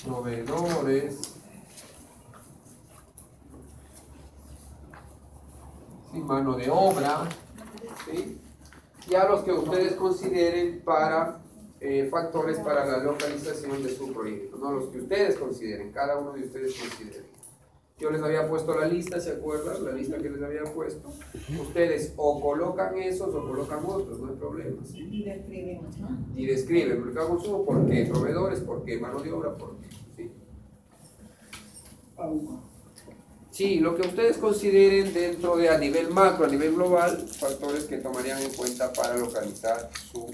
proveedores, ¿sí? Mano de obra, ¿sí? Y a los que ustedes consideren para factores para la localización de su proyecto, no los que ustedes consideren, cada uno de ustedes consideren. Yo les había puesto la lista, ¿se acuerdan? La lista que les había puesto. Ustedes o colocan esos o colocan otros, no hay problema. ¿Sí? Y describen, ¿no? Y describen mercado de consumo, ¿por qué? Proveedores, ¿por qué? Mano de obra, ¿por qué? ¿Sí? Sí, lo que ustedes consideren dentro de a nivel macro, a nivel global, factores que tomarían en cuenta para localizar su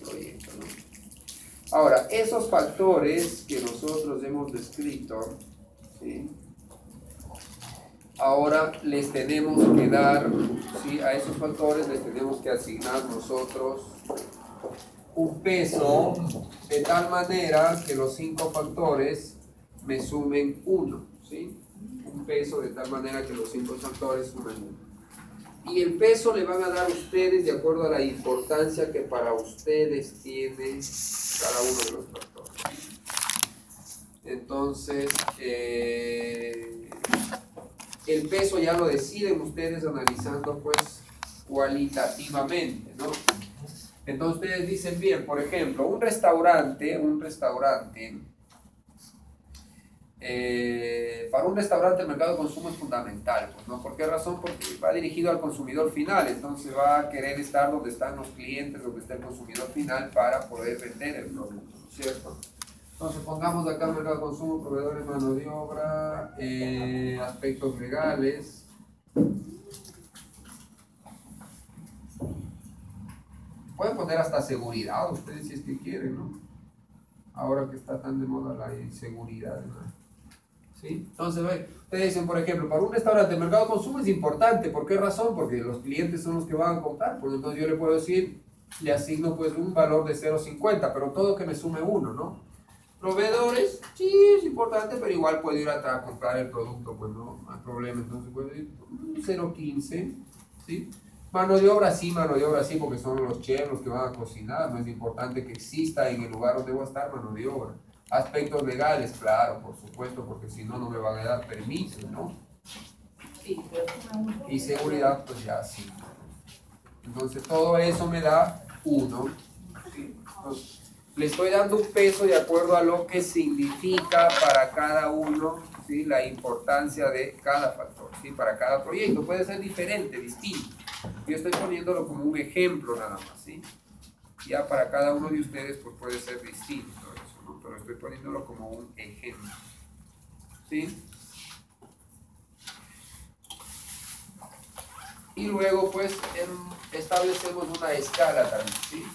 proyecto, ¿no? Ahora, esos factores que nosotros hemos descrito, ¿sí? Ahora les tenemos que dar, ¿sí? A esos factores les tenemos que asignar nosotros un peso de tal manera que los 5 factores me sumen 1, ¿sí? Un peso de tal manera que los 5 factores sumen 1. Y el peso le van a dar ustedes de acuerdo a la importancia que para ustedes tiene cada uno de los factores. Entonces, el peso ya lo deciden ustedes analizando pues cualitativamente, ¿no? Entonces ustedes dicen, bien, por ejemplo, un restaurante, para un restaurante el mercado de consumo es fundamental, pues, ¿no? ¿Por qué razón? Porque va dirigido al consumidor final, entonces va a querer estar donde están los clientes, donde está el consumidor final para poder vender el producto, ¿cierto? Entonces pongamos acá mercado de consumo, proveedores, mano de obra, aspectos legales. Pueden poner hasta seguridad ustedes si es que quieren, ¿no? Ahora que está tan de moda la inseguridad, ¿no? ¿Sí? Entonces, ustedes dicen, por ejemplo, para un restaurante el mercado de consumo es importante. ¿Por qué razón? Porque los clientes son los que van a comprar. Pues entonces yo le puedo decir, le asigno pues un valor de 0,50, pero todo que me sume 1, ¿no? Proveedores, sí, es importante, pero igual puedo ir a comprar el producto, pues no hay problema. Entonces puedo ir 0,15, ¿sí? Mano de obra sí, porque son los chefs los que van a cocinar. No es importante que exista en el lugar donde voy a estar mano de obra. Aspectos legales, claro, por supuesto, porque si no, no me van a dar permiso, ¿no? Y seguridad, pues ya sí. Entonces todo eso me da 1. ¿Sí? Entonces, le estoy dando un peso de acuerdo a lo que significa para cada uno, ¿sí? La importancia de cada factor, ¿sí? Para cada proyecto puede ser diferente, distinto. Yo estoy poniéndolo como un ejemplo nada más, ¿sí? Ya para cada uno de ustedes pues puede ser distinto eso, ¿no? Pero estoy poniéndolo como un ejemplo, ¿sí? Y luego pues establecemos una escala también, ¿sí?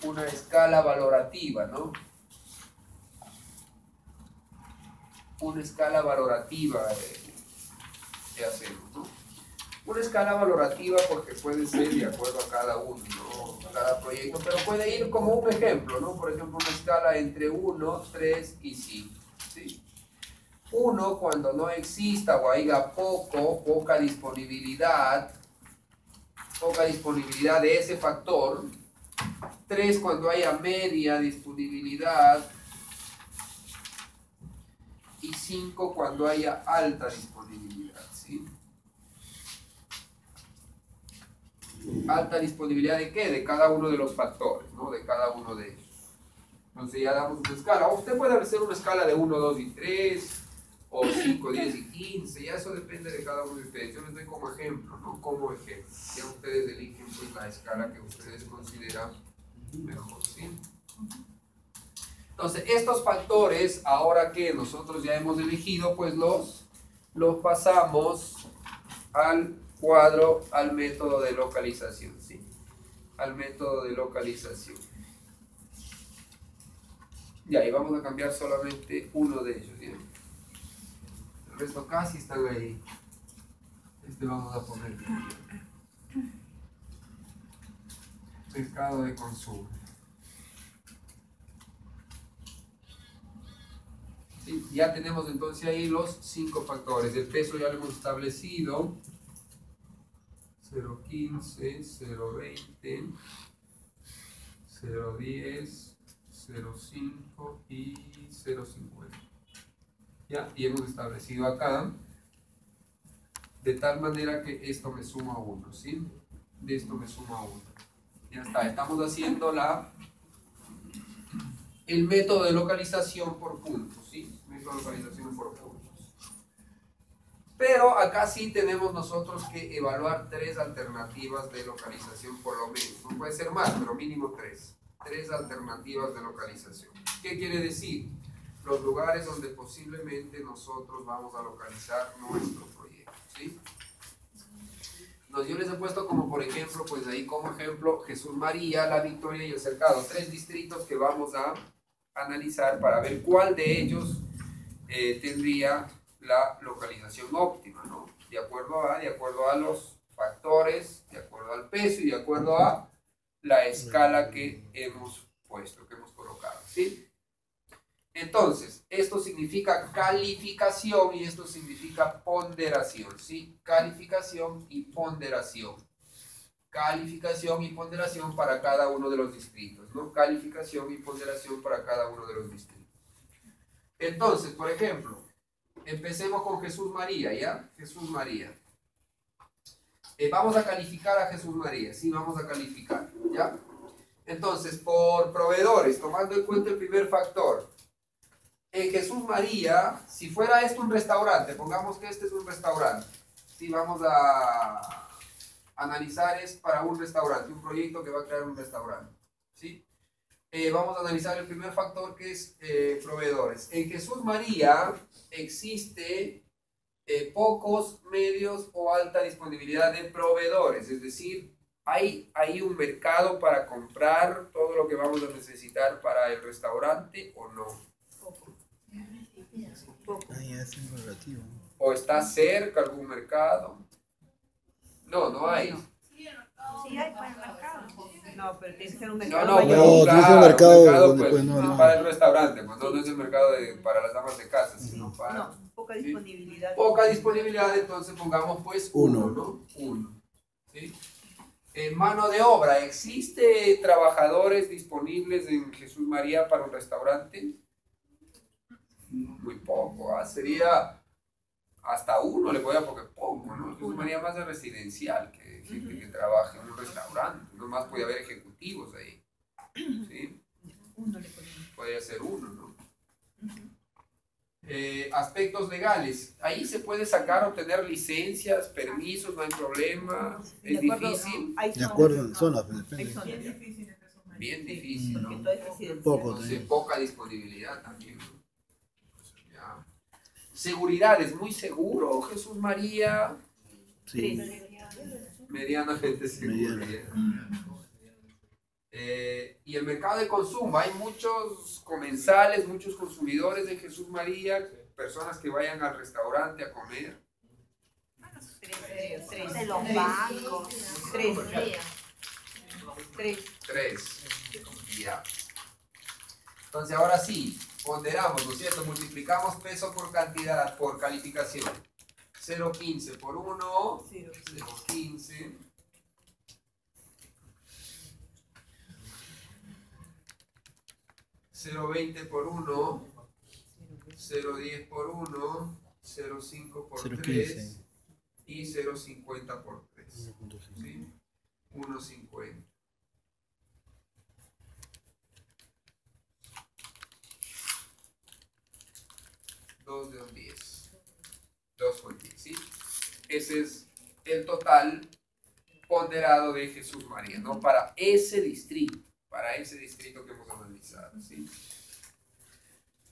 Una escala valorativa, ¿no? Una escala valorativa que hacemos, ¿no? Una escala valorativa porque puede ser de acuerdo a cada uno, ¿no? A cada proyecto, pero puede ir como un ejemplo, ¿no? Por ejemplo, una escala entre 1, 3 y 5, ¿sí? 1 cuando no exista o haya poca disponibilidad de ese factor. 3 cuando haya media disponibilidad. Y 5 cuando haya alta disponibilidad, ¿sí? ¿Alta disponibilidad de qué? De cada uno de los factores, ¿no? De cada uno de ellos. Entonces ya damos una escala. O usted puede hacer una escala de 1, 2 y 3, o 5, 10 y 15. Ya eso depende de cada uno de ustedes. Yo les doy como ejemplo, ¿no? Como ejemplo. Ya ustedes eligen pues, la escala que ustedes consideran mejor, ¿sí? Entonces, estos factores, ahora que nosotros ya hemos elegido, pues los pasamos al cuadro, al método de localización, ¿sí? Al método de localización. Ya, y vamos a cambiar solamente uno de ellos, ¿sí? El resto casi están ahí. Este vamos a poner mercado de consumo. ¿Sí? Ya tenemos entonces ahí los 5 factores. El peso ya lo hemos establecido. 0.15, 0.20, 0.10, 0.5 y 0.50. ¿Ya? Y hemos establecido acá de tal manera que esto me suma 1, ¿sí? De esto me suma 1. Ya está, estamos haciendo el método de localización por puntos, ¿sí? Método de localización por puntos. Pero acá sí tenemos nosotros que evaluar 3 alternativas de localización por lo menos. No puede ser más, pero mínimo 3. 3 alternativas de localización. ¿Qué quiere decir? Los lugares donde posiblemente nosotros vamos a localizar nuestro proyecto, ¿sí? Yo les he puesto como por ejemplo, pues ahí como ejemplo, Jesús María, La Victoria y El Cercado. 3 distritos que vamos a analizar para ver cuál de ellos tendría la localización óptima, ¿no? De acuerdo a los factores, de acuerdo al peso y de acuerdo a la escala que hemos puesto, que hemos colocado, ¿sí? Entonces, esto significa calificación y esto significa ponderación, ¿sí? Calificación y ponderación. Calificación y ponderación para cada uno de los distritos, ¿no? Calificación y ponderación para cada uno de los distritos. Entonces, por ejemplo, empecemos con Jesús María, ¿ya? Jesús María. Vamos a calificar a Jesús María, sí, vamos a calificar, ¿ya? Entonces, por proveedores, tomando en cuenta el primer factor, Jesús María, si fuera esto un restaurante, pongamos que este es un restaurante, sí, vamos a analizar es para un restaurante, un proyecto que va a crear un restaurante, ¿sí? Vamos a analizar el primer factor que es proveedores. En Jesús María existe pocos, medios o alta disponibilidad de proveedores, es decir, hay un mercado para comprar todo lo que vamos a necesitar para el restaurante o no. ¿O está cerca algún mercado? No hay. Sí hay para el mercado. No, pero tiene que ser un mercado. No, mayor. pero tiene que ser un mercado donde, pues, pues, no. para el restaurante, pues no es el mercado para las damas de casa, sino para... No, poca disponibilidad. Poca disponibilidad, entonces pongamos pues 1, ¿no? 1. ¿Sí? Mano de obra, ¿existe trabajadores disponibles en Jesús María para un restaurante? Muy poco, ¿ah? Sería hasta 1 le voy a porque poco, ¿no? Jesús María más de residencial que gente que trabaja en un restaurante, no más puede haber ejecutivos ahí, ¿sí? 1 le ponemos. Podría ser 1, ¿no? Aspectos legales, ahí se puede sacar, obtener licencias, permisos, no hay problema, es difícil, De acuerdo en zona, pues, Hay depende. zonas. bien difícil, Porque ¿no? todo es residencial. Poco Entonces, también. poca disponibilidad también, ¿no? Ya. Seguridad, ¿es muy seguro Jesús María? Sí. Medianamente seguro. Y el mercado de consumo, hay muchos comensales, muchos consumidores de Jesús María, personas que vayan al restaurante a comer. De los bancos. 3. Ya. Entonces ahora sí, ponderamos, ¿no es cierto? Multiplicamos peso por cantidad, por calificación. 0.15 por 1, 0.15. 0.20 por 1, 0.10 por 1, 0.5 por 3 0.15. y 0.50 por 3. ¿Sí? 1.50. Dos de un 10. 2.10, ¿sí? Ese es el total ponderado de Jesús María, ¿no? Para ese distrito que hemos analizado, ¿sí?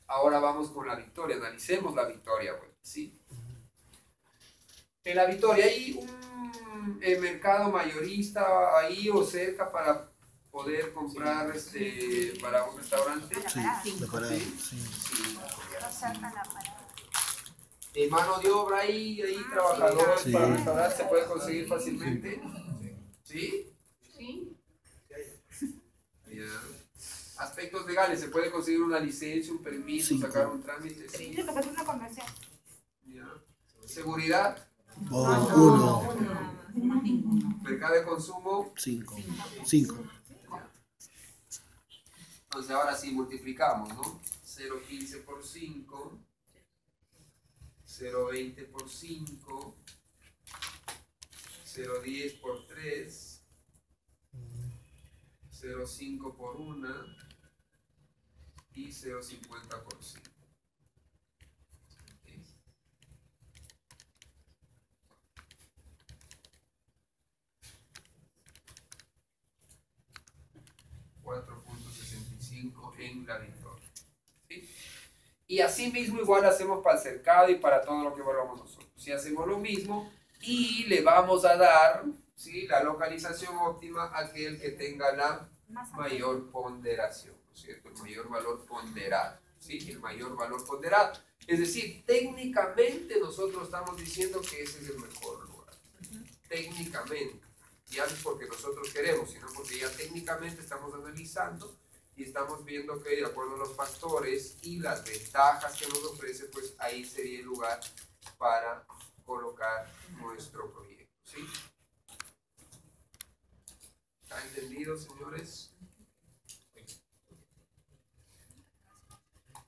Ahora vamos con La Victoria, analicemos La Victoria, bueno, ¿sí? En La Victoria hay un mercado mayorista ahí o cerca para poder comprar para un restaurante. Sí, preparado. Sí. Sí. No sacan la parada. Mano de obra ahí trabajadores Sí. para un restaurante se puede conseguir fácilmente. ¿Sí? Sí. Ya. Aspectos legales, se puede conseguir una licencia, un permiso, 5. sacar un trámite. Sí. Tiene que hacer una conversión. Ya. Seguridad, 1. mercado de consumo. 5. Entonces ahora sí multiplicamos, ¿no? 0,15 por 5, 0,20 por 5, 0,10 por 3, 0,5 por 1 y 0,50 por 5. .65 en la victoria. ¿Sí? Y así mismo igual hacemos para el cercado y para todo lo que evaluamos nosotros. Si hacemos lo mismo y le vamos a dar, ¿sí?, la localización óptima a aquel que tenga la mayor ponderación, ¿no es cierto? El mayor valor ponderado, ¿sí? El mayor valor ponderado. Es decir, técnicamente nosotros estamos diciendo que ese es el mejor lugar. Técnicamente. Ya no es porque nosotros queremos, sino porque ya técnicamente estamos analizando y estamos viendo que de acuerdo a los factores y las ventajas que nos ofrece, pues ahí sería el lugar para colocar nuestro proyecto, ¿sí? ¿Está entendido, señores?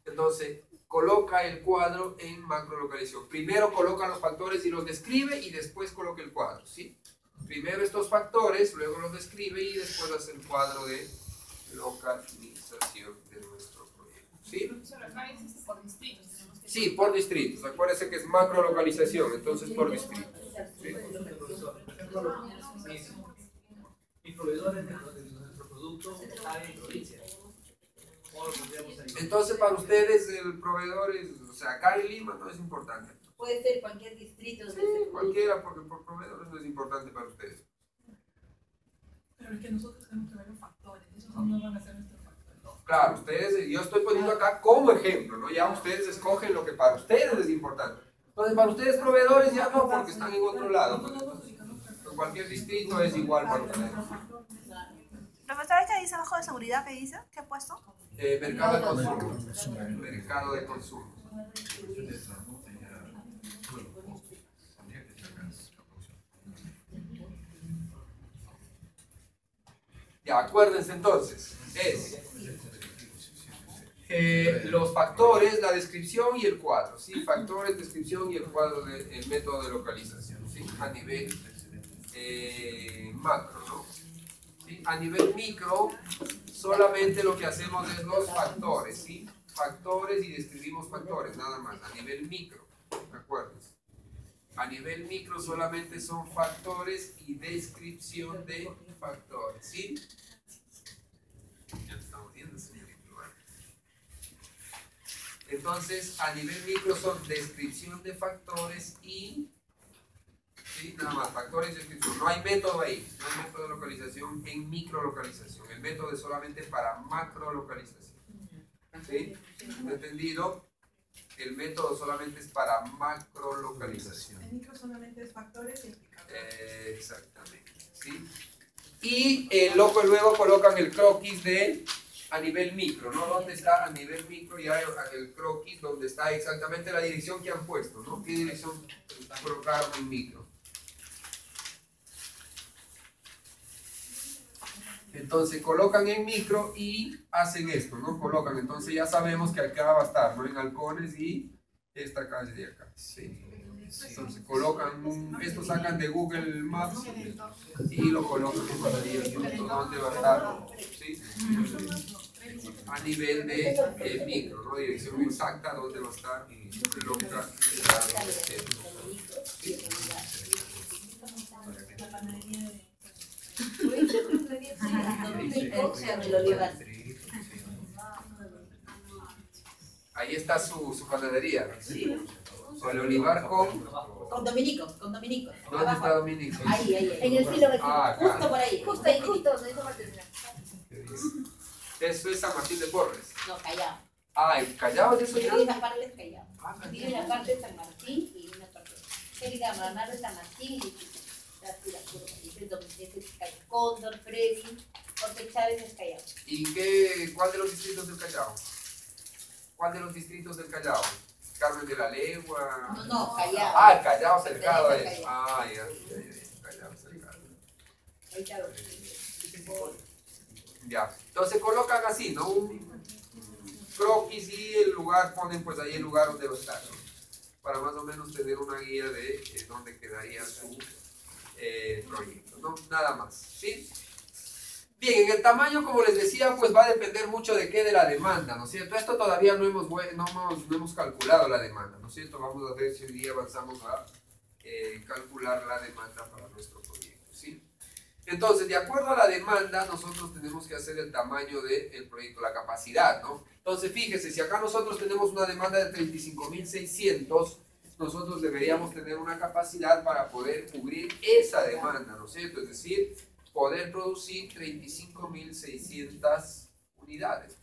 Entonces, coloca el cuadro en macrolocalización. Primero coloca los factores y los describe y después coloca el cuadro, ¿sí? Primero estos factores, luego los describe y después hace el cuadro de localización de nuestro proyecto, ¿sí? Sí, por distritos. Acuérdense que es macrolocalización, entonces por distritos. ¿Sí? Mis proveedores de nuestro producto están en provincia. Entonces para ustedes el proveedor es, o sea, acá en Lima no es importante. Puede ser cualquier distrito. Sí, cualquiera, porque por proveedores no es importante para ustedes. Pero es que nosotros tenemos que ver los factores, esos no van a ser nuestros factores. Claro, ustedes, yo estoy poniendo acá como ejemplo, ¿no? Ya ustedes escogen lo que para ustedes es importante. Entonces para ustedes proveedores ya no, porque están en otro lado. Pero cualquier distrito es igual para ustedes. Profesor, ¿qué dice abajo de seguridad? ¿Qué dice? ¿Qué ha puesto? Mercado de consumo. Mercado de consumo. Ya, acuérdense entonces, es los factores, la descripción y el cuadro, ¿sí? Factores, descripción y el cuadro del método de localización, ¿sí? A nivel macro, ¿no? ¿Sí? A nivel micro, solamente lo que hacemos es los factores, ¿sí? Factores y describimos factores, nada más, a nivel micro, acuérdense. A nivel micro solamente son factores y descripción de factores, ¿sí? Ya estamos viendo, señorito. Entonces, a nivel micro son descripción de factores y, ¿sí?, nada más, factores y descripción. No hay método ahí, no hay método de localización en microlocalización. El método es solamente para macrolocalización. ¿Sí? ¿Entendido? El método solamente es para macrolocalización. El micro solamente es factores y indicadores. Exactamente, ¿sí? Y luego colocan el croquis de a nivel micro, ¿no? ¿Dónde está a nivel micro? Ya el croquis donde está exactamente la dirección que han puesto, ¿no? ¿Qué dirección colocaron en micro? Entonces colocan en micro y hacen esto, ¿no? Colocan, entonces ya sabemos que acá va a estar, ¿no? En halcones y esta calle de acá, ¿sí? Entonces colocan, esto sacan de Google Maps y lo colocan en la dirección donde va a estar, ¿sí? A nivel de micro, ¿no? Dirección exacta donde va a estar Ahí está su panadería. O el olivar con Dominico. ¿Dónde está Dominico? Ahí. En el filo, Ah, justo claro. por ahí. Justo donde dice Martín. Eso es San Martín de Porres. No, Callao. Ah, ¿el Callao es eso ya? Hay una parte de Callao. Ah, Tiene una parte de San Martín y una parte de digamos, la nave de San Martín y la curva. Es Cóndor, Freddy, Jorge Chávez es Callao. ¿Y cuál de los distritos del Callao? ¿Cuál de los distritos del Callao? Carmen de la Legua. No, Callao. Ah, el Callao cercado a eso. Ah, ya. Callao cercado. Ahí está. Ya, entonces colocan así, ¿no? Un croquis y el lugar, ponen pues ahí el lugar donde va a estar, ¿no? Para más o menos tener una guía de dónde quedaría su proyecto, ¿no? Nada más, ¿sí? Bien, en el tamaño, como les decía, pues va a depender mucho de qué, de la demanda, ¿no es cierto? Esto todavía no hemos calculado la demanda, ¿no es cierto? Vamos a ver si hoy día avanzamos a calcular la demanda para nuestro proyecto, ¿sí? Entonces, de acuerdo a la demanda, nosotros tenemos que hacer el tamaño del proyecto, la capacidad, ¿no? Entonces, fíjese, si acá nosotros tenemos una demanda de 35.600, nosotros deberíamos tener una capacidad para poder cubrir esa demanda, ¿no es cierto? Es decir, poder producir 35.600 unidades.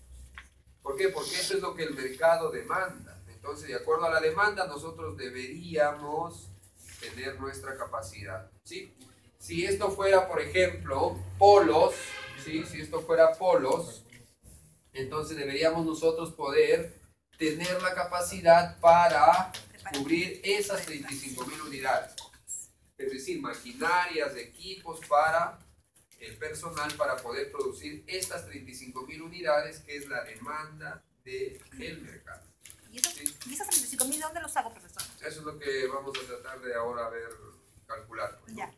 ¿Por qué? Porque eso es lo que el mercado demanda. Entonces, de acuerdo a la demanda, nosotros deberíamos tener nuestra capacidad, ¿sí? Si esto fuera, por ejemplo, polos, ¿sí? Si esto fuera polos, entonces deberíamos nosotros poder tener la capacidad para cubrir esas 35.000 unidades. Es decir, maquinarias, equipos para el personal para poder producir estas 35.000 unidades, que es la demanda del mercado. ¿Y esos, ¿Sí? ¿Y esos 35.000 de dónde los saco, profesor? Eso es lo que vamos a tratar de ahora ver, calcular, ¿no? Ya.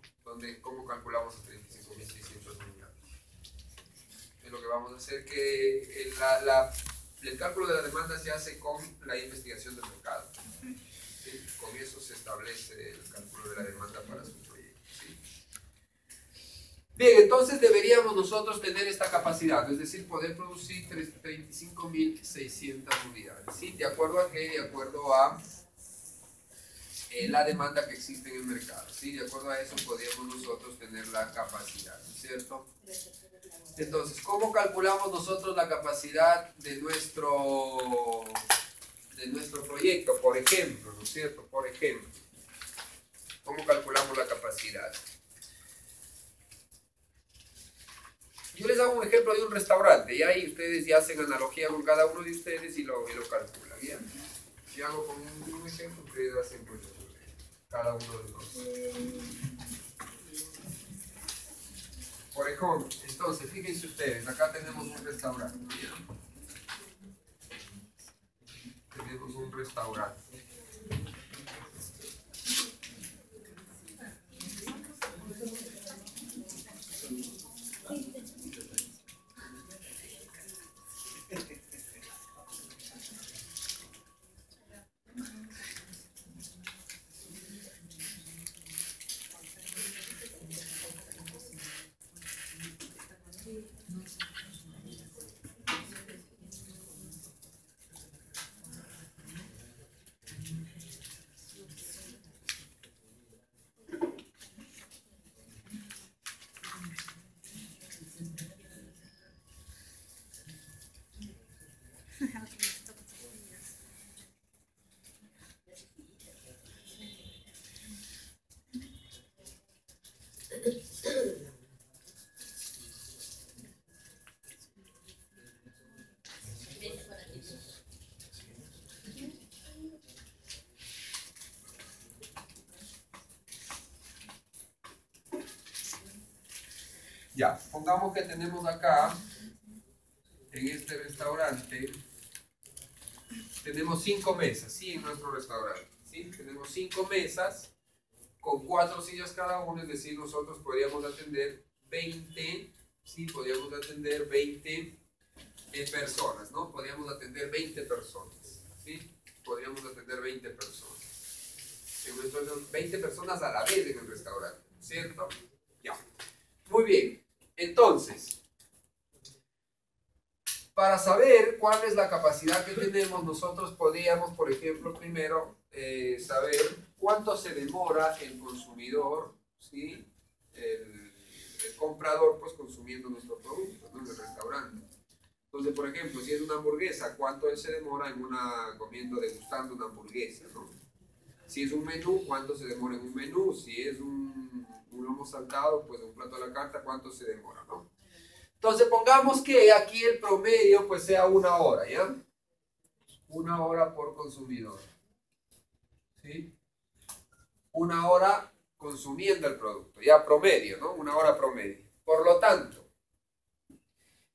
¿Cómo calculamos 35.600 unidades? Es lo que vamos a hacer, que el cálculo de la demanda se hace con la investigación del mercado. ¿Sí? Con eso se establece el cálculo de la demanda para su proyecto, ¿sí? Bien, entonces deberíamos nosotros tener esta capacidad, es decir, poder producir 35.600 unidades, ¿sí? ¿De acuerdo a qué? De acuerdo a la demanda que existe en el mercado, ¿sí? De acuerdo a eso podríamos nosotros tener la capacidad, ¿no es cierto? Entonces, ¿cómo calculamos nosotros la capacidad de nuestro proyecto? Por ejemplo, ¿no es cierto? Por ejemplo, ¿cómo calculamos la capacidad? Yo les hago un ejemplo de un restaurante, y ahí ustedes ya hacen analogía con cada uno de ustedes y lo calculan, ¿bien? Yo hago con un ejemplo, ustedes hacen pues cada uno de los. Por ejemplo, entonces, fíjense ustedes, acá tenemos un restaurante, ¿bien? Tenemos un restaurante. Ya, pongamos que tenemos acá, en este restaurante, tenemos 5 mesas, ¿sí? En nuestro restaurante, ¿sí? Tenemos 5 mesas con 4 sillas cada una, es decir, nosotros podríamos atender 20, ¿sí? Podríamos atender 20 personas, ¿no? Podríamos atender 20 personas, ¿sí? Podríamos atender 20 personas. Entonces, 20 personas a la vez en el restaurante, ¿cierto? Ya. Muy bien. Entonces, para saber cuál es la capacidad que tenemos, nosotros podríamos, por ejemplo, primero saber cuánto se demora el consumidor, ¿sí? El comprador, pues, consumiendo nuestro producto, ¿no? En el restaurante. Entonces, por ejemplo, si es una hamburguesa, ¿cuánto él se demora degustando una hamburguesa, ¿no? Si es un menú, ¿cuánto se demora en un menú? Si es un lomo saltado, pues un plato a la carta, ¿cuánto se demora, no? Entonces, pongamos que aquí el promedio, pues, sea 1 hora, ¿ya? 1 hora por consumidor, ¿sí? 1 hora consumiendo el producto, ya promedio, ¿no? 1 hora promedio. Por lo tanto,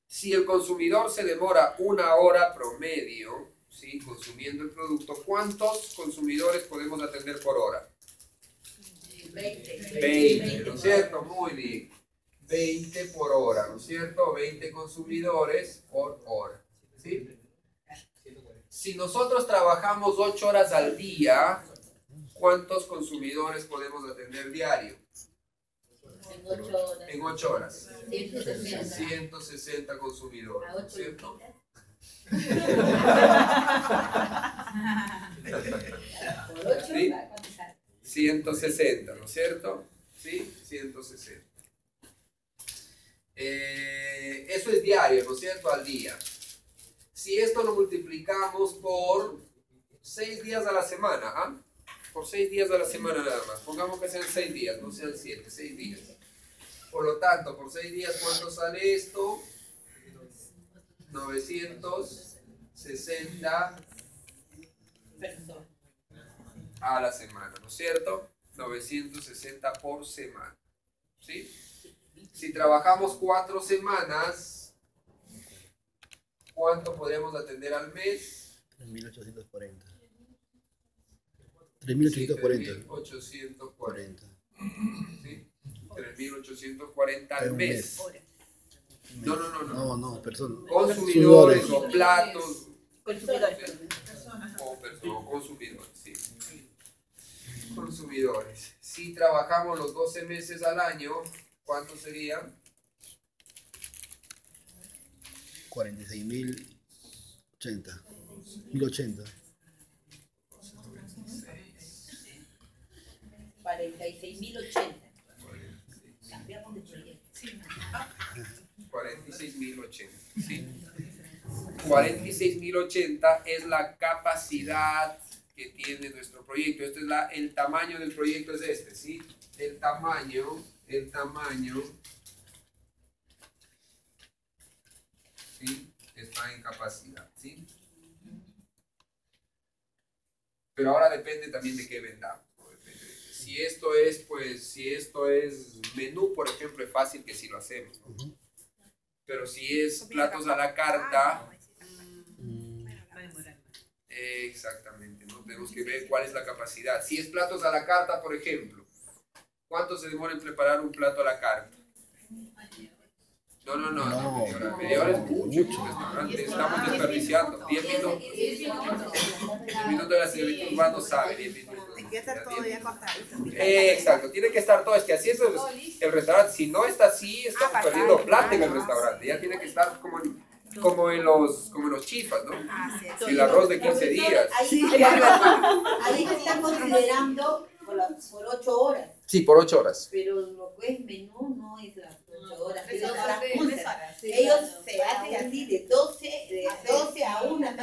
Si el consumidor se demora 1 hora promedio, ¿sí?, consumiendo el producto, ¿cuántos consumidores podemos atender por hora? 20, ¿no es cierto? Muy bien. 20 por hora, ¿no es cierto? 20 consumidores por hora, ¿sí? Si nosotros trabajamos 8 horas al día, ¿cuántos consumidores podemos atender diario? En 8 horas. 160 consumidores, ¿no es cierto? ¿Sí? 160, ¿no es cierto? ¿Sí? 160. Eso es diario, ¿no es cierto? Al día. Si esto lo multiplicamos por 6 días a la semana, ¿ah? Por 6 días a la semana nada más. Pongamos que sean 6 días, no sean 7, 6 días. Por lo tanto, por 6 días, ¿cuánto sale esto? 960 a la semana, ¿no es cierto? 960 por semana, ¿sí? Si trabajamos 4 semanas, ¿cuánto podríamos atender al mes? 3.840. 3.840. ¿Sí? 3.840 al mes. No, personas. Consumidores o platos. O consumidores, sí. Consumidores. Si trabajamos los 12 meses al año, ¿cuánto serían? 46.080. 1.080. 46.080. Cambiamos de proyecto. 46.080, ¿sí? 46.080 es la capacidad que tiene nuestro proyecto. Este es el tamaño del proyecto, es este, ¿sí? El tamaño, ¿sí?, está en capacidad, ¿sí? Pero ahora depende también de qué vendamos, ¿no? Depende de qué. Si esto es, pues, si esto es menú, por ejemplo, es fácil que sí lo hacemos, ¿no? Pero si es platos a la carta, exactamente, ¿no? Tenemos que ver cuál es la capacidad. Si es platos a la carta, por ejemplo, ¿cuánto se demora en preparar un plato a la carta? No, media hora es mucho. Estamos desperdiciando. 10 minutos. 10 minutos de la señorita Urbano sabe, 10 minutos. Tiene que estar todo ya cortadito. Exacto, tiene que estar todo. Es que así es el restaurante. Si no está así, estamos perdiendo plata en el restaurante. Ya tiene que estar como en los chifas, ¿no? El arroz de 15 días. Ahí se está considerando por 8 horas. Sí, por 8 horas. Pero lo que es menú no es las 8 horas. Ellos se hacen así de 12 a 1.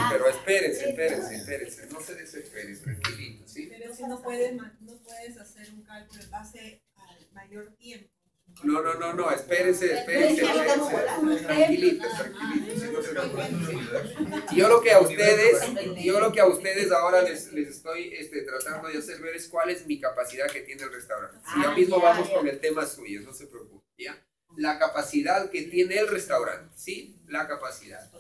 Pero espérense. No se desesperen, tranquilito, ¿sí? Pero si no puedes hacer un cálculo en base al mayor tiempo. No, espérense. Tranquilitos, si no se preocupen. Yo lo que a ustedes ahora les estoy tratando de hacer ver es cuál es mi capacidad que tiene el restaurante. Ya mismo vamos con el tema suyo, no se preocupen, ¿ya? La capacidad que tiene el restaurante, ¿sí? La capacidad.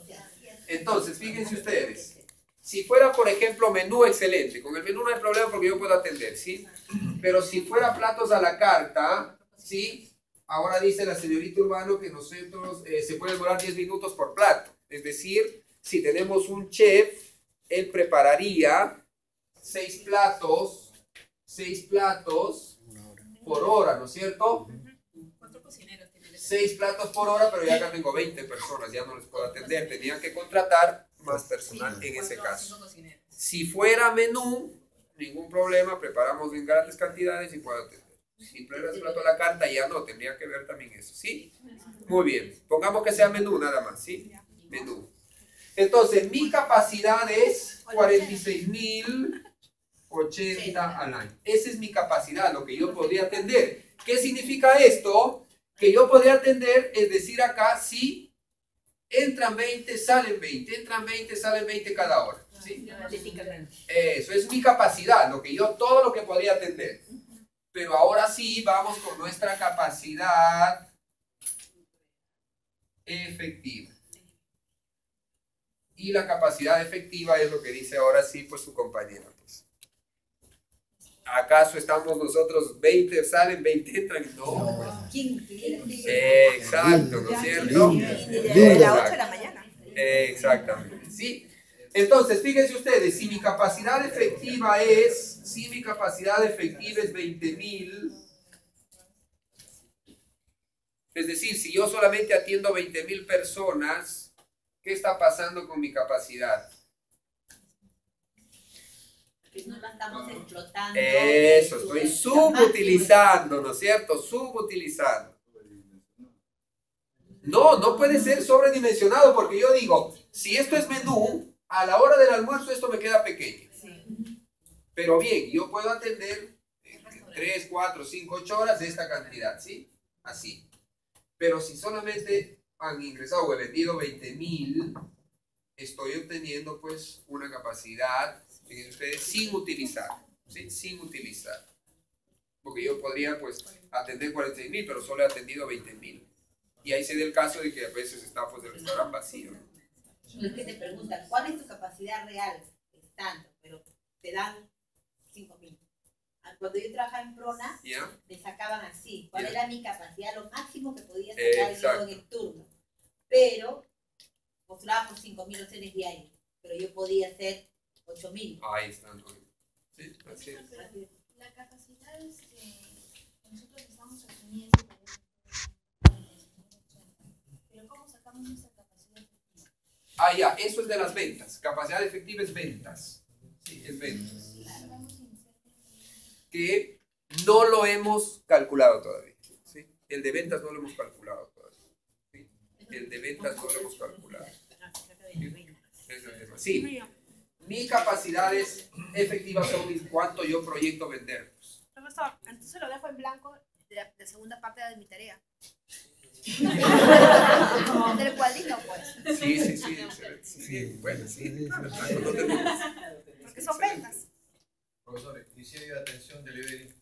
Entonces, fíjense ustedes. Si fuera, por ejemplo, menú excelente, con el menú no hay problema porque yo puedo atender, ¿sí? Pero si fuera platos a la carta, ¿sí? Ahora dice la señorita Urbano que nosotros se puede demorar 10 minutos por plato. Es decir, si tenemos un chef, él prepararía 6 platos por hora, ¿no es cierto? 4 cocineros tienen. 6 platos por hora, pero ya acá tengo 20 personas, ya no les puedo atender. Tenía que contratar más personal en ese caso. Si fuera menú, ningún problema, preparamos en grandes cantidades y puedo atender. Si pruebas plato a la carta, ya no, tendría que ver también eso, ¿sí? Muy bien, pongamos que sea menú nada más, ¿sí? Menú. Entonces, mi capacidad es 46.080 al año. Esa es mi capacidad, lo que yo podría atender. ¿Qué significa esto? Que yo podría atender, es decir, acá, sí, entran 20, salen 20, entran 20, salen 20 cada hora, ¿sí? Eso es mi capacidad, todo lo que podría atender. Pero ahora sí vamos con nuestra capacidad efectiva. Y la capacidad efectiva es lo que dice ahora sí, pues su compañera. Pues. ¿Acaso estamos nosotros 20 salen, 20 entran? No. Pues. Exacto, ¿no es cierto? Desde las 8 de la mañana. Exactamente, ¿sí? Entonces, fíjense ustedes, si mi capacidad efectiva es 20,000, es decir, si yo solamente atiendo 20,000 personas, ¿qué está pasando con mi capacidad? Que no la estamos explotando. Eso, estoy subutilizando, ¿no es cierto? Subutilizando. No puede ser sobredimensionado porque yo digo, si esto es menú, a la hora del almuerzo esto me queda pequeño. Pero bien, yo puedo atender 3, 4, 5, 8 horas de esta cantidad, ¿sí? Así. Pero si solamente han ingresado o he vendido 20,000, estoy obteniendo pues una capacidad, fíjense ustedes, sin utilizar, ¿sí? Sin utilizar. Porque yo podría pues atender 46,000, pero solo he atendido 20,000. Y ahí se da el caso de que a veces está pues el restaurante vacío. No es que te preguntan, ¿cuál es tu capacidad real? Es tanto, pero te dan 5,000. Cuando yo trabajaba en Prona, me sacaban así. ¿Cuál era mi capacidad? Lo máximo que podía sacar yo en el turno. Pero postulaba por 5,000 opciones diarias. Pero yo podía hacer 8,000. Ahí están. Sí, así es. La capacidad es que nosotros estamos asumiendo. Pero ¿cómo sacamos nuestra capacidad efectiva? Ah, ya, eso es de las ventas. Capacidad efectiva es ventas. Sí, es ventas. Que no lo hemos calculado todavía. ¿Sí? El de ventas no lo hemos calculado todavía. ¿Sí? El de ventas no lo hemos calculado. Sí. Mi capacidades efectivas son cuánto yo proyecto vender. Profesor, entonces lo dejo en blanco de la segunda parte de mi tarea. Del cuadrito, pues. Sí. Bueno, sí. Claro, no tenemos. Porque son ventas. Profesor, ¿y si hay atención delivery?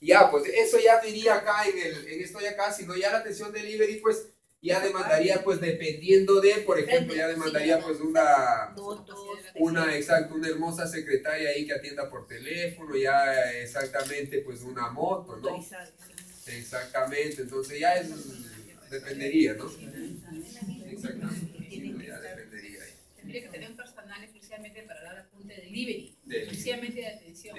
Ya, pues eso ya diría acá en esto ya acá, sino ya la atención delivery, pues ya demandaría, pues dependiendo de, por ejemplo, ya demandaría pues una hermosa secretaria ahí que atienda por teléfono, ya exactamente pues una moto, ¿no? Exactamente, entonces ya dependería, ¿no? Exactamente, ya dependería ahí. Tendría que tener un personal especialmente para dar apunte de delivery, especialmente de atención,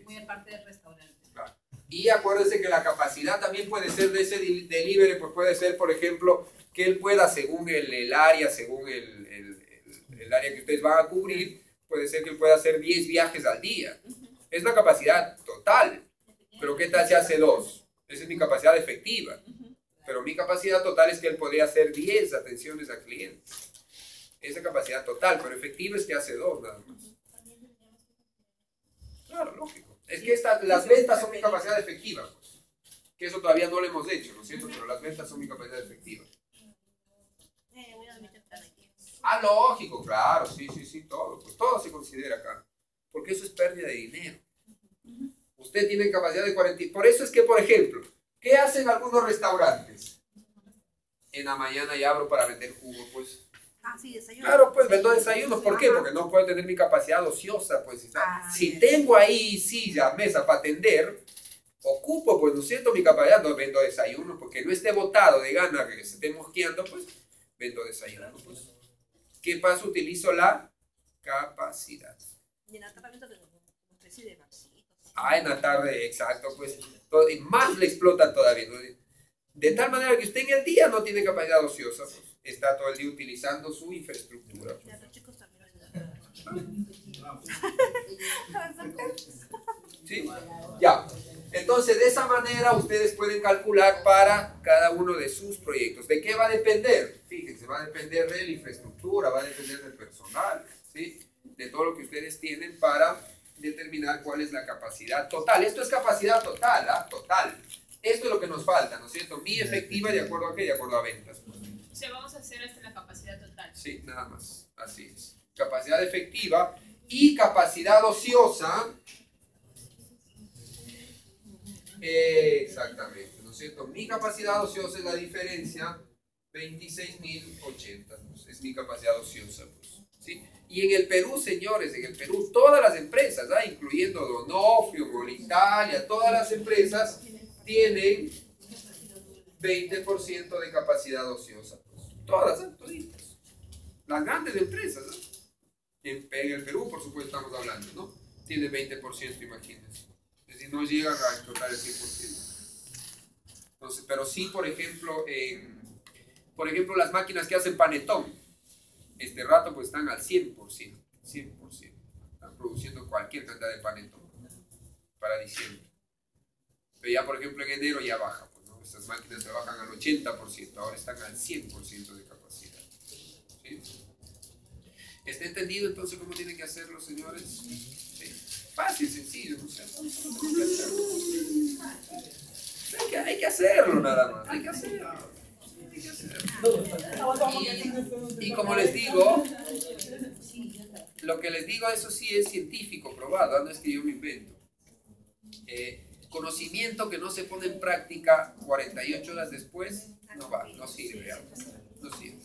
muy aparte del restaurante. Claro. Y acuérdense que la capacidad también puede ser de ese delivery, pues puede ser, por ejemplo, que él pueda, según el área, según el área que ustedes van a cubrir, puede ser que él pueda hacer 10 viajes al día. Es una capacidad total, pero ¿qué tal si hace 2? Esa es mi capacidad efectiva. Pero mi capacidad total es que él podría hacer 10 atenciones a clientes. Esa capacidad total, pero efectiva es que hace 2 nada más. Claro, lógico. Es que las ventas son mi capacidad efectiva, pues. Que eso todavía no lo hemos hecho, ¿no es cierto? Pero las ventas son mi capacidad efectiva. Ah, lógico, claro, sí, todo. Pues todo se considera acá. Porque eso es pérdida de dinero. Usted tiene capacidad de 40. Por eso es que, por ejemplo, ¿qué hacen algunos restaurantes? En la mañana ya abro para vender jugo, pues. Ah, sí, desayuno. Claro, pues vendo desayunos. ¿Por qué? Porque no puedo tener mi capacidad ociosa, pues. Si tengo ahí silla, mesa para atender, ocupo, pues, ¿no es cierto? Mi capacidad, no vendo desayuno, porque no esté botado de gana que se esté mosqueando, pues, vendo desayuno, pues. ¿Qué pasa? Utilizo la capacidad. Y en la tarde como especie de barcito. Ah, en la tarde, exacto, pues. Y más le explota todavía, ¿no? De tal manera que usted en el día no tiene capacidad ociosa, pues. Está todo el día utilizando su infraestructura. Ya los chicos también. ¿Sí? Ya. Entonces, de esa manera ustedes pueden calcular para cada uno de sus proyectos. ¿De qué va a depender? Fíjense, va a depender de la infraestructura, va a depender del personal, ¿sí? De todo lo que ustedes tienen para determinar cuál es la capacidad total. Esto es capacidad total, ¿ah? Total. Esto es lo que nos falta, ¿no es cierto? Mi efectiva de acuerdo a qué, de acuerdo a ventas. O sea, vamos a hacer hasta la capacidad total. Sí, nada más. Así es. Capacidad efectiva y capacidad ociosa. Exactamente, ¿no es cierto? Mi capacidad ociosa es la diferencia 26.080, pues, es mi capacidad ociosa, pues, ¿sí? Y en el Perú, señores, en el Perú, todas las empresas, incluyendo Donofrio, Molitalia, todas las empresas tienen 20% de capacidad ociosa, pues, todas, toditas. Las grandes empresas, en el Perú, por supuesto, estamos hablando, ¿no? Tiene 20%, imagínense. Es decir, no llegan a explotar el 100%. Entonces, pero sí, por ejemplo, las máquinas que hacen panetón, este rato pues están al 100%. Están produciendo cualquier cantidad de panetón para diciembre. Pero ya, por ejemplo, en enero ya baja, pues, ¿no? Estas máquinas trabajan al 80%, ahora están al 100% de capacidad. ¿Sí? ¿Está entendido entonces cómo tienen que hacerlo, señores? ¿Sí? Fácil, sencillo, no sé. Hay que hacerlo nada más, hay que hacerlo. Y como les digo, lo que les digo, eso sí es científico, probado, no es que yo me invento. Conocimiento que no se pone en práctica 48 horas después, no sirve. No sirve.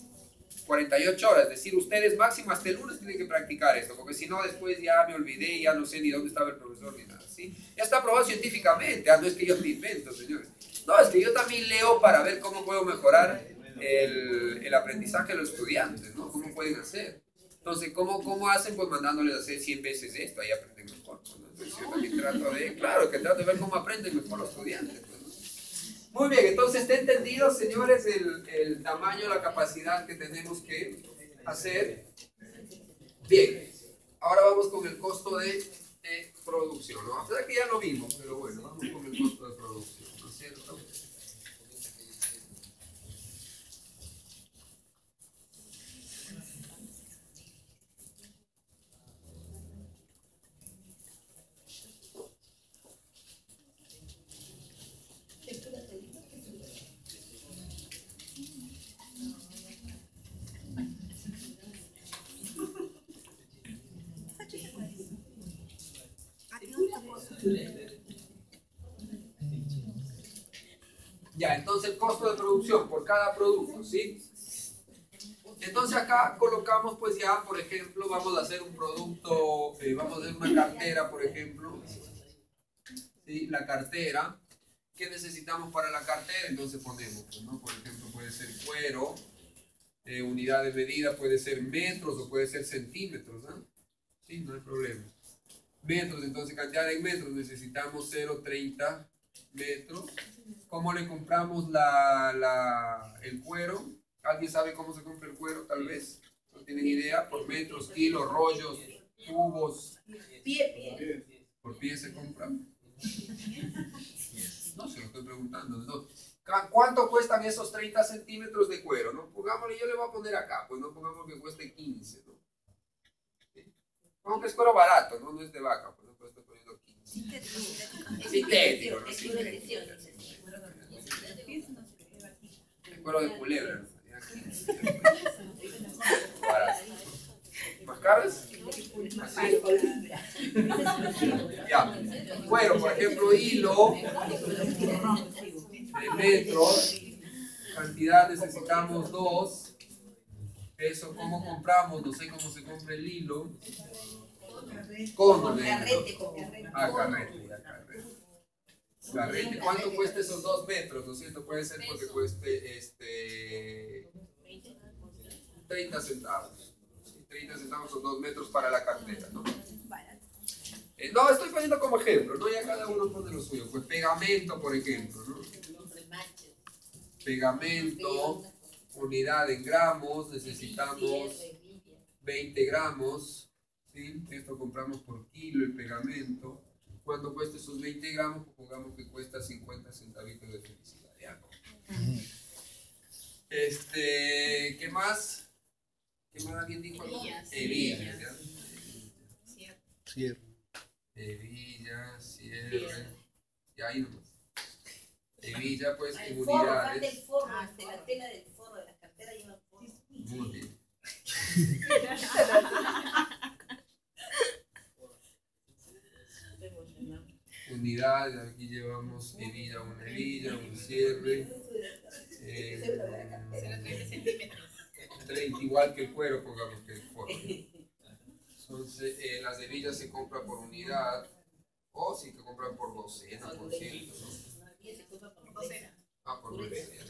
48 horas, es decir, ustedes máximo hasta el lunes tienen que practicar esto, porque si no después ya me olvidé, ya no sé ni dónde estaba el profesor ni nada, ¿sí? Ya está probado científicamente, no es que yo me invento, señores. No, es que yo también leo para ver cómo puedo mejorar el aprendizaje de los estudiantes, ¿no? ¿Cómo pueden hacer? Entonces, ¿cómo hacen? Pues mandándoles a hacer 100 veces esto, ahí aprenden mejor, ¿no? Entonces yo también trato de ver cómo aprenden mejor los estudiantes, ¿no? Muy bien, entonces está entendido, señores, el tamaño, la capacidad que tenemos que hacer. Bien, ahora vamos con el costo de producción, ¿no? A pesar que ya lo vimos, pero bueno, vamos con el costo de producción, ¿no es cierto? Ya, entonces el costo de producción por cada producto, ¿sí? Entonces acá colocamos pues ya, por ejemplo, vamos a hacer un producto, vamos a hacer una cartera, por ejemplo, ¿sí? La cartera, ¿qué necesitamos para la cartera? Entonces ponemos, pues, ¿no? Por ejemplo, puede ser cuero, unidad de medida puede ser metros o puede ser centímetros, ¿no? Sí, no hay problema. Metros, entonces cantidad en metros, necesitamos 0,30 metros. ¿Cómo le compramos el cuero? ¿Alguien sabe cómo se compra el cuero? Tal vez. ¿No tienen idea? Por metros, kilos, rollos, tubos. Pie. ¿Por pie se compra? No, se lo estoy preguntando. No. ¿Cuánto cuestan esos 30 centímetros de cuero? ¿No? Pongámosle, yo le voy a poner acá, pues no pongamos que cueste 15, ¿no? Aunque es cuero barato, ¿no? No es de vaca, pues no estoy poniendo 15. Sintético, ¿no? El cuero de culebra, ¿no? Barato. ¿Más caras? Así. Ya. Cuero, por ejemplo, hilo de metros. Cantidad necesitamos 2. Eso, ¿cómo compramos? No sé cómo se compra el hilo. Con carrete. Carrete. ¿Cuánto cuesta esos 2 metros? ¿No es cierto? Puede ser porque cueste 30 centavos. 30 centavos son 2 metros para la cartera, ¿no? No, estoy poniendo como ejemplo, ¿no? Ya cada uno pone lo suyo. Pues pegamento, por ejemplo, ¿no? Pegamento, unidad en gramos, necesitamos 20 gramos, ¿sí? Esto compramos por kilo el pegamento. ¿Cuánto cuesta esos 20 gramos? Pues pongamos que cuesta 50 centavitos de felicidad, ¿ya? ¿Qué más? ¿Qué más alguien dijo? Hebillas, ¿ya? Cierre. Hebilla, cierre. Ya ahí nomás. Hebilla, pues, en El forro, unidades. del forro, la tela del forro de la cartera lleva forro. Muy bien. Unidades, aquí llevamos hebilla, una hebilla, un cierre. igual que el cuero, pongamos que el cuero. Entonces, las hebillas se compran por unidad, o si que compran por docena, por ciento, ¿no? Ah, por docena.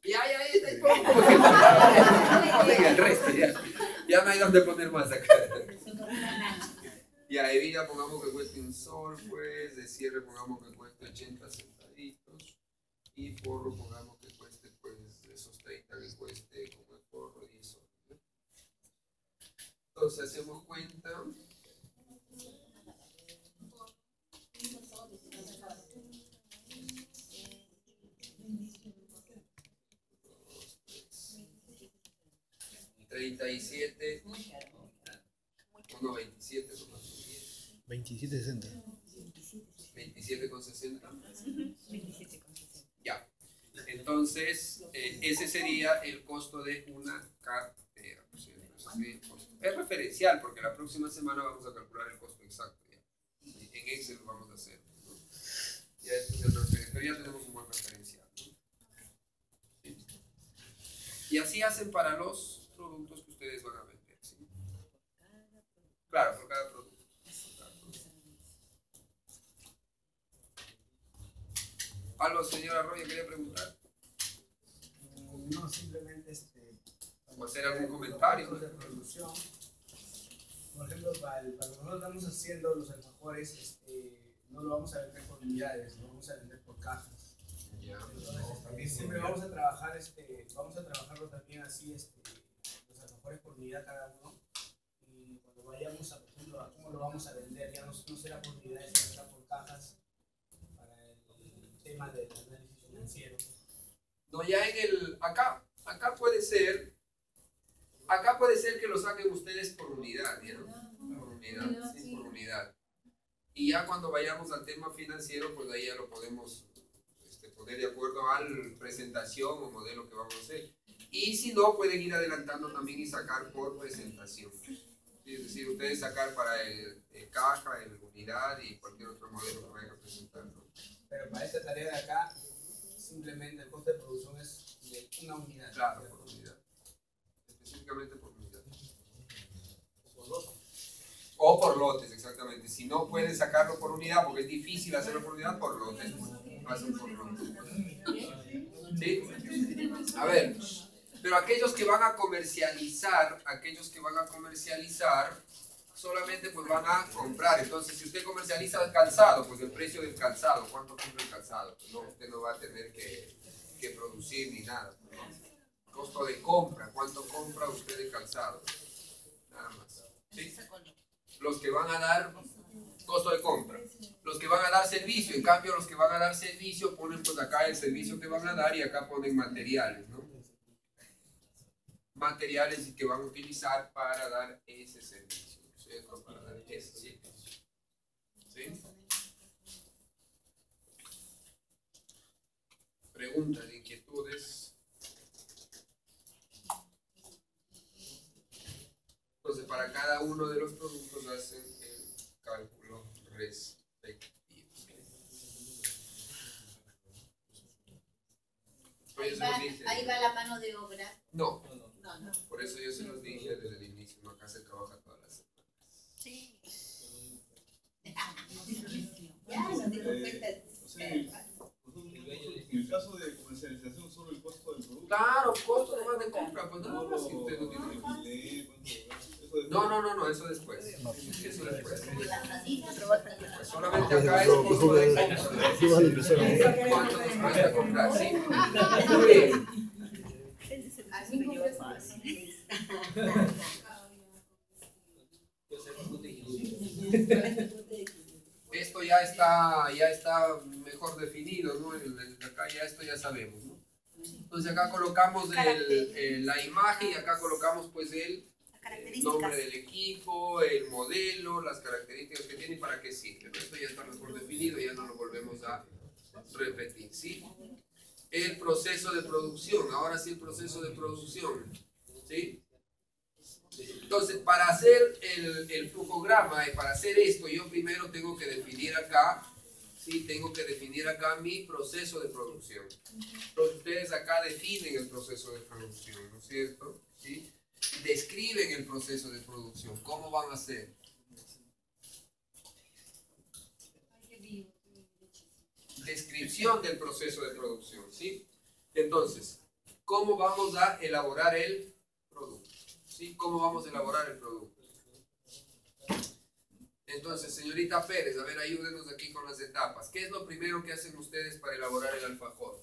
Ya, está ahí ponen el resto, ya no hay donde poner más acá. Ya, hebilla pongamos que cueste un sol, pues, de cierre pongamos que cueste 80 centavitos, y forro pongamos que cueste, pues, esos 30 que cueste como el forro 10 soles, ¿no? Entonces hacemos cuenta. $37, 1.27, 27.60. 27,60. Ya. Entonces, ese sería el costo de una cartera. Es referencial porque la próxima semana vamos a calcular el costo exacto. Ya. En Excel lo vamos a hacer, ¿no? Ya esto es el referencial, pero ya tenemos un buen referencial, ¿no? ¿Sí? Y así hacen para los productos que ustedes van a vender, ¿sí? Claro, por cada producto. ¿Algo, señor Arroyo, quería preguntar? No, simplemente ¿O hacer algún comentario? De producción. Por ejemplo, para lo que nosotros estamos haciendo, los alfajores, no lo vamos a vender por unidades, lo vamos a vender por cajas. Entonces, siempre vamos a trabajarlo también así, los alfajores por unidad cada uno. Y cuando vayamos a, por ejemplo, a cómo lo vamos a vender, ya no será por unidades, sino será por cajas, para el tema del análisis financiero. No, ya acá puede ser que lo saquen ustedes por unidad, ¿no? Por unidad, sí, por unidad. Y ya cuando vayamos al tema financiero, pues ahí ya lo podemos poner de acuerdo a la presentación o modelo que vamos a hacer. Y si no, pueden ir adelantando también y sacar por presentación. Es decir, ustedes sacar para el caja, el unidad y cualquier otro modelo que vayan a presentar, ¿no? Pero para esta tarea de acá, simplemente el costo de producción es de una unidad. Claro, por unidad. Específicamente por unidad. O por lotes, exactamente. Si no pueden sacarlo por unidad, porque es difícil hacerlo por unidad, por lotes. Hacen por lotes. ¿Sí? A ver, pero aquellos que van a comercializar, solamente pues van a comprar. Entonces, si usted comercializa el calzado, pues el precio del calzado, ¿cuánto compra el calzado? Pues no, usted no va a tener que producir ni nada, ¿no? Costo de compra, ¿cuánto compra usted de calzado? Nada más. ¿Sí? Los que van a dar costo de compra, los que van a dar servicio, en cambio los que van a dar servicio ponen pues acá el servicio que van a dar y acá ponen materiales, ¿no? Materiales que van a utilizar para dar ese servicio, ¿cierto? Para dar ese servicio. ¿Sí? Preguntas, inquietudes. Entonces, para cada uno de los productos hacen el cálculo respectivo. Ahí va la mano de obra. No. No. Por eso yo se los dije desde el inicio, acá se trabaja todas las semanas. Sí. Ya, no te cuenta. En el caso de comercialización, solo el costo del producto. Claro, costo nomás de compra, pues nada más si usted no tiene. No, eso después. Eso después. Solamente acá es costo de compra. ¿Cuánto nos cuesta comprar? Sí. Así me llevo fácil. Esto ya está mejor definido, ¿no? Acá ya esto ya sabemos, ¿no? Entonces acá colocamos la imagen y acá colocamos pues el nombre del equipo, el modelo, las características que tiene y para qué sirve, ¿no? Esto ya está mejor definido, ya no lo volvemos a repetir, ¿sí? El proceso de producción, ahora sí el proceso de producción. ¿Sí? Entonces, para hacer el flujograma y para hacer esto, yo primero tengo que definir acá, ¿sí? Tengo que definir acá mi proceso de producción. Entonces, ustedes acá definen el proceso de producción, ¿no es cierto? ¿Sí? Describen el proceso de producción. ¿Cómo van a hacer? Descripción del proceso de producción, ¿sí? Entonces, ¿cómo vamos a elaborar el producto? ¿Sí? ¿Cómo vamos a elaborar el producto? Entonces, señorita Pérez, a ver, ayúdenos aquí con las etapas. ¿Qué es lo primero que hacen ustedes para elaborar el alfajor?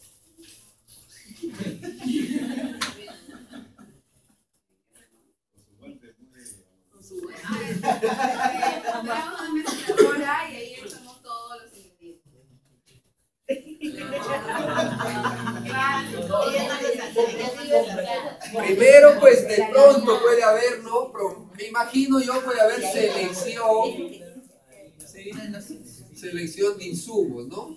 Compramos una mezcladora y ahí echamos todos los ingredientes. Primero, pues de pronto puede haber, ¿no? Me imagino yo puede haber selección, ¿sí? Selección de insumos, ¿no?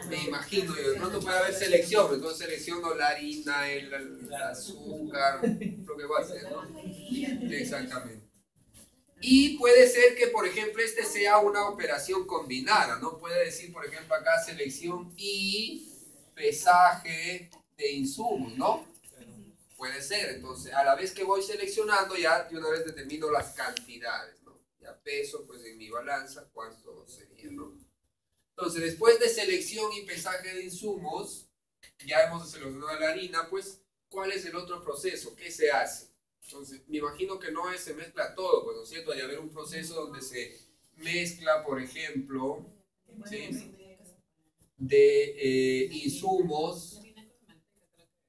Me imagino yo, de pronto puede haber selección, entonces selecciono la harina, el azúcar, lo que va a hacer, ¿no? Exactamente. Y puede ser que, por ejemplo, este sea una operación combinada, ¿no? Puede decir, por ejemplo, acá selección y pesaje de insumos, ¿no? Puede ser, entonces, a la vez que voy seleccionando, ya de una vez determino las cantidades, ¿no? Ya peso, pues, en mi balanza, cuánto sería, ¿no? Entonces, después de selección y pesaje de insumos, ya hemos seleccionado la harina, pues, ¿cuál es el otro proceso? ¿Qué se hace? Entonces, me imagino que no se mezcla todo, pues, ¿no es cierto? Hay que haber un proceso donde se mezcla, por ejemplo, ¿sí? De insumos.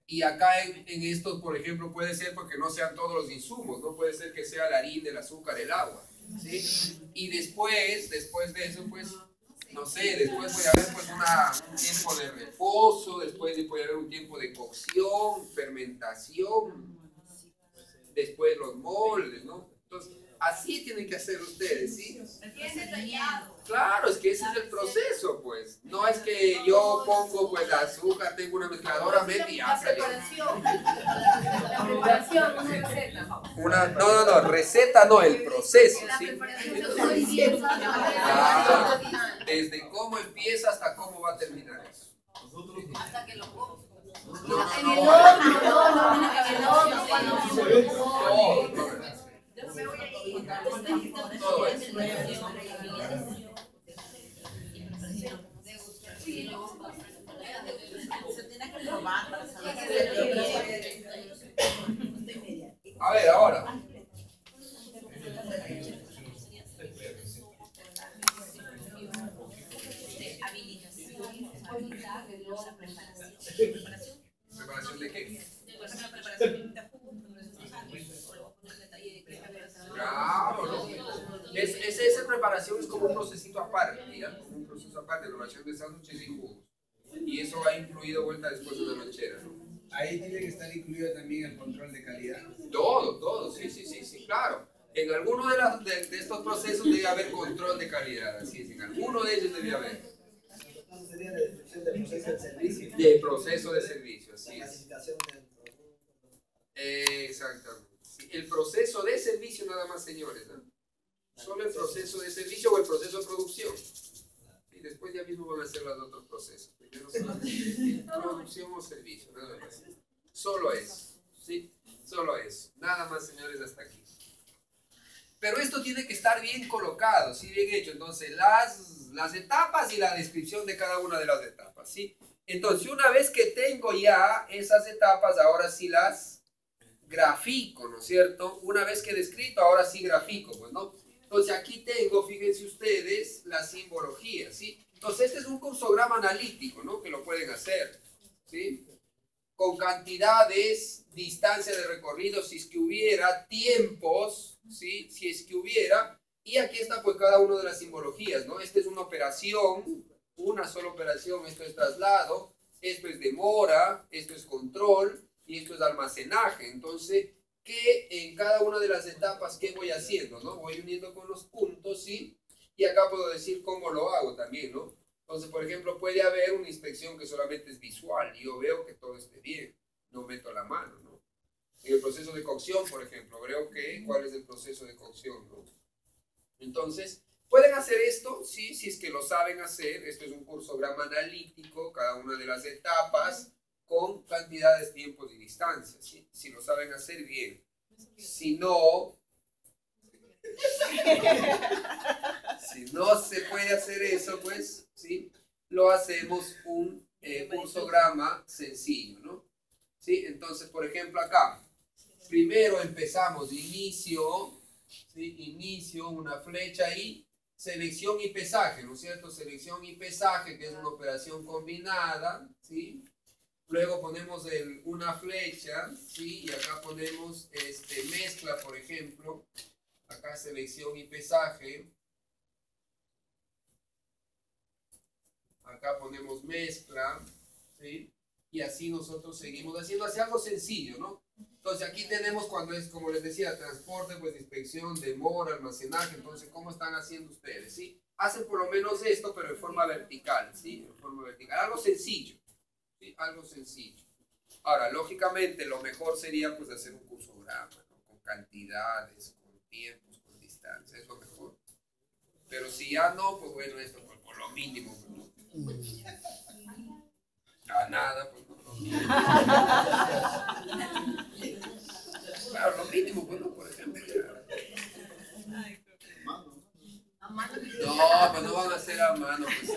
Y acá en estos, por ejemplo, puede ser porque no sean todos los insumos, ¿no? Puede ser que sea la harina, el azúcar, el agua, ¿sí? Y después de eso, pues, no sé, después puede haber pues un tiempo de reposo, después puede haber un tiempo de cocción, fermentación, después los moldes, ¿no? Entonces, así tienen que hacer ustedes, ¿sí? Claro, es que ese es el proceso, pues. No es que yo pongo pues azúcar, tengo una mezcladora, meto y ya salió. La preparación, una receta. No, receta no, el proceso, ¿sí? Claro, desde cómo empieza hasta cómo va a terminar eso. Hasta que lo como. En el todo eso. A ver, ahora. ¿Preparación de qué? Claro, ¿no? Esa preparación es como un procesito aparte, ¿ya? Como un proceso aparte de preparación de sándwiches y jugos. Y eso va incluido vuelta después de una lonchera, ¿no? Ahí tiene que estar incluido también el control de calidad. Todo, sí, claro. En alguno de estos procesos debe haber control de calidad, así es, en alguno de ellos debe haber. Entonces sería la descripción del proceso de servicio. Del proceso de servicio, así es. Clasificación del producto. Exactamente. Sí, el proceso de servicio nada más, señores, ¿no? Solo el proceso de servicio o el proceso de producción. Y después ya mismo van a hacer los otros procesos. Primero solamente producción o servicio, nada más. Solo eso, ¿sí? Solo eso. Nada más, señores, hasta aquí. Pero esto tiene que estar bien colocado, ¿sí? Bien hecho. Entonces, las etapas y la descripción de cada una de las etapas, ¿sí? Entonces, una vez que tengo ya esas etapas, ahora sí las grafico, ¿no es cierto? Una vez que he descrito, ahora sí grafico, pues, ¿no? Entonces, aquí tengo, fíjense ustedes, la simbología, ¿sí? Entonces, este es un cursograma analítico, ¿no? Que lo pueden hacer, ¿sí? Con cantidades, distancia de recorrido, si es que hubiera, tiempos, ¿sí? Si es que hubiera, y aquí está pues cada una de las simbologías, ¿no? Esta es una operación, una sola operación, esto es traslado, esto es demora, esto es control, y esto es almacenaje. Entonces, ¿qué en cada una de las etapas qué voy haciendo, ¿no? Voy uniendo con los puntos, ¿sí? Y acá puedo decir cómo lo hago también, ¿no? Entonces, por ejemplo, puede haber una inspección que solamente es visual y yo veo que todo esté bien, no meto la mano, ¿no? En el proceso de cocción, por ejemplo, creo que cuál es el proceso de cocción, ¿no? Entonces, ¿pueden hacer esto? Sí, si es que lo saben hacer. Esto es un cursograma analítico, cada una de las etapas con cantidades, tiempos y distancias, ¿sí? Si lo saben hacer, bien. Si no se puede hacer eso, pues, ¿sí? Lo hacemos un cursograma sencillo, ¿no? ¿Sí? Entonces, por ejemplo, acá, primero empezamos inicio, ¿sí? Inicio, una flecha y selección y pesaje, ¿no es cierto? Selección y pesaje, que es una operación combinada, ¿sí? Luego ponemos una flecha, ¿sí? Y acá ponemos mezcla, por ejemplo. Acá selección y pesaje. Acá ponemos mezcla, ¿sí? Y así nosotros seguimos haciendo así algo sencillo, ¿no? Entonces aquí tenemos cuando es, como les decía, transporte, pues inspección, demora, almacenaje. Entonces, ¿cómo están haciendo ustedes? ¿Sí? Hacen por lo menos esto, pero en forma vertical, ¿sí? En forma vertical. Algo sencillo, ¿sí? Algo sencillo. Ahora, lógicamente, lo mejor sería pues hacer un cursograma, ¿no? Con cantidades, con tiempos, con distancia, es lo mejor. Pero si ya no, pues bueno, esto pues, por lo mínimo, pues, ¿no? A nada, pues no. Claro, lo mínimo, pues no, por ejemplo. No, pues no van a hacer a mano. Pues.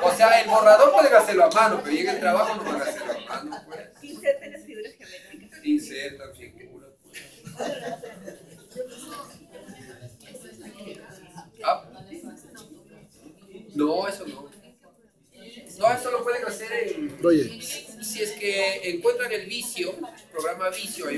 O sea, el borrador pueden hacerlo a mano, pero en el trabajo no van a hacerlo a mano, pues. Inserten las figuras geométricas. Insertan figuras, pues. Ah. No, eso no. No, eso lo pueden hacer en... Oye. Si es que encuentran el vicio, programa vicio,